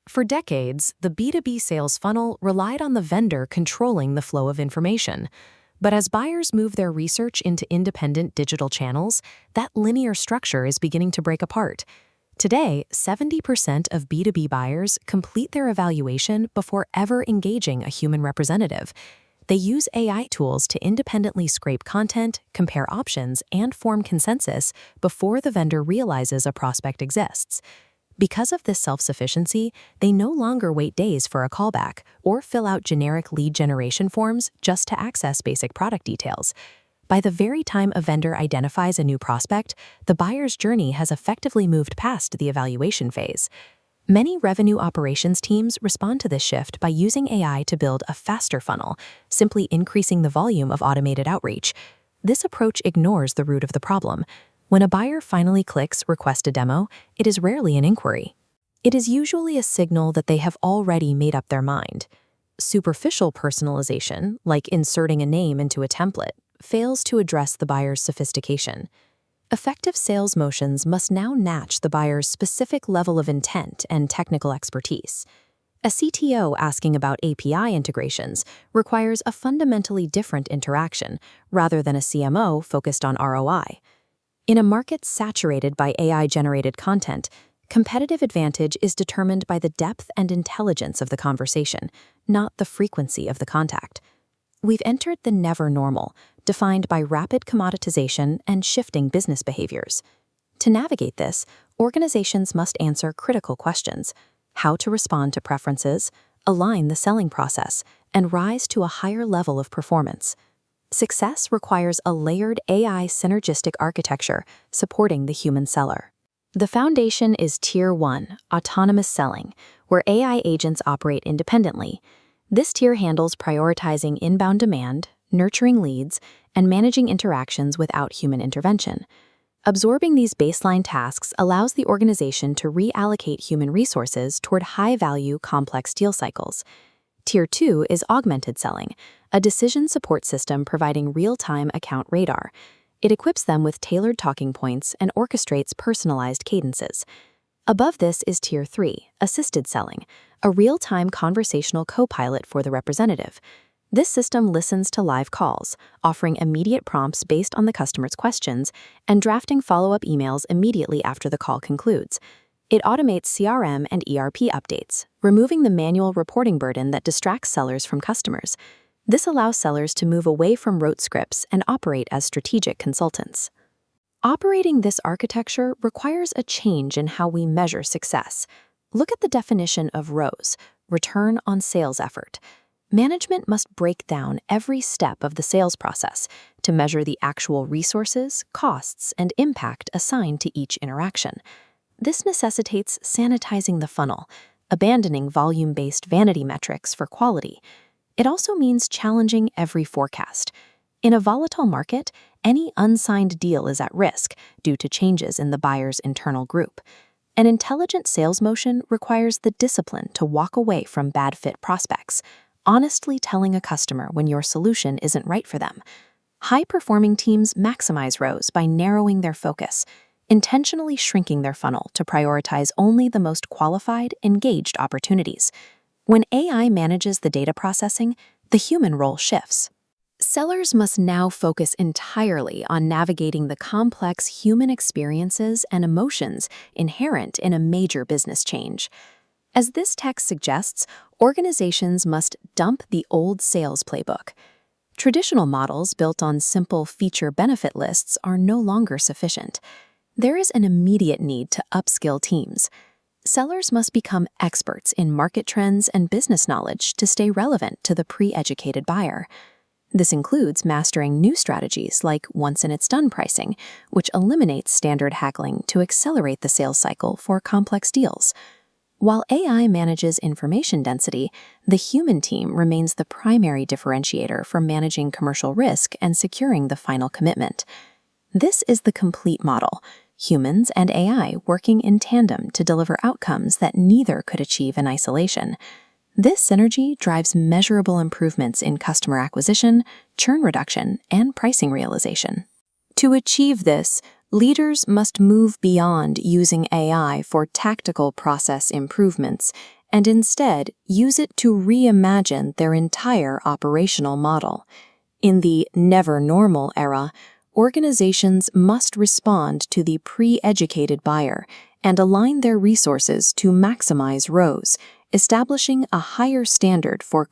For decades, the B2B sales funnel relied on the vendor controlling the flow of information. But as buyers move their research into independent digital channels, that linear structure is beginning to break apart. Today, 70% of B2B buyers complete their evaluation before ever engaging a human representative. They use AI tools to independently scrape content, compare options, and form consensus before the vendor realizes a prospect exists. Because of this self-sufficiency, they no longer wait days for a callback or fill out generic lead generation forms just to access basic product details. By the very time a vendor identifies a new prospect, the buyer's journey has effectively moved past the evaluation phase. Many revenue operations teams respond to this shift by using AI to build a faster funnel, simply increasing the volume of automated outreach. This approach ignores the root of the problem. When a buyer finally clicks Request a Demo, it is rarely an inquiry. It is usually a signal that they have already made up their mind. Superficial personalization, like inserting a name into a template, fails to address the buyer's sophistication. Effective sales motions must now match the buyer's specific level of intent and technical expertise. A CTO asking about API integrations requires a fundamentally different interaction rather than a CMO focused on ROI. In a market saturated by AI-generated content, competitive advantage is determined by the depth and intelligence of the conversation, not the frequency of the contact. We've entered the never normal, defined by rapid commoditization and shifting business behaviors. To navigate this, organizations must answer critical questions: how to respond to preferences, align the selling process, and rise to a higher level of performance. Success requires a layered AI synergistic architecture supporting the human seller. The foundation is Tier 1, autonomous selling, where AI agents operate independently. This tier handles prioritizing inbound demand, nurturing leads, and managing interactions without human intervention. Absorbing these baseline tasks allows the organization to reallocate human resources toward high-value, complex deal cycles. Tier 2 is augmented selling, a decision support system providing real-time account radar. It equips them with tailored talking points and orchestrates personalized cadences. Above this is Tier 3, assisted selling, a real-time conversational co-pilot for the representative. This system listens to live calls, offering immediate prompts based on the customer's questions, and drafting follow-up emails immediately after the call concludes. It automates CRM and ERP updates, removing the manual reporting burden that distracts sellers from customers. This allows sellers to move away from rote scripts and operate as strategic consultants. Operating this architecture requires a change in how we measure success. Look at the definition of ROAS, return on sales effort. Management must break down every step of the sales process to measure the actual resources, costs, and impact assigned to each interaction. This necessitates sanitizing the funnel, abandoning volume-based vanity metrics for quality. It also means challenging every forecast. In a volatile market, any unsigned deal is at risk due to changes in the buyer's internal group. An intelligent sales motion requires the discipline to walk away from bad fit prospects, honestly telling a customer when your solution isn't right for them. High-performing teams maximize ROAS by narrowing their focus, intentionally shrinking their funnel to prioritize only the most qualified, engaged opportunities. When AI manages the data processing, the human role shifts. Sellers must now focus entirely on navigating the complex human experiences and emotions inherent in a major business change. As this text suggests, organizations must dump the old sales playbook. Traditional models built on simple feature-benefit lists are no longer sufficient. There is an immediate need to upskill teams. Sellers must become experts in market trends and business knowledge to stay relevant to the pre-educated buyer. This includes mastering new strategies like once-and-it's-done pricing, which eliminates standard haggling to accelerate the sales cycle for complex deals. While AI manages information density, the human team remains the primary differentiator for managing commercial risk and securing the final commitment. This is the complete model: humans and AI working in tandem to deliver outcomes that neither could achieve in isolation. This synergy drives measurable improvements in customer acquisition, churn reduction, and pricing realization. To achieve this, leaders must move beyond using AI for tactical process improvements and instead use it to reimagine their entire operational model. In the never normal era, organizations must respond to the pre-educated buyer and align their resources to maximize ROAS, establishing a higher standard for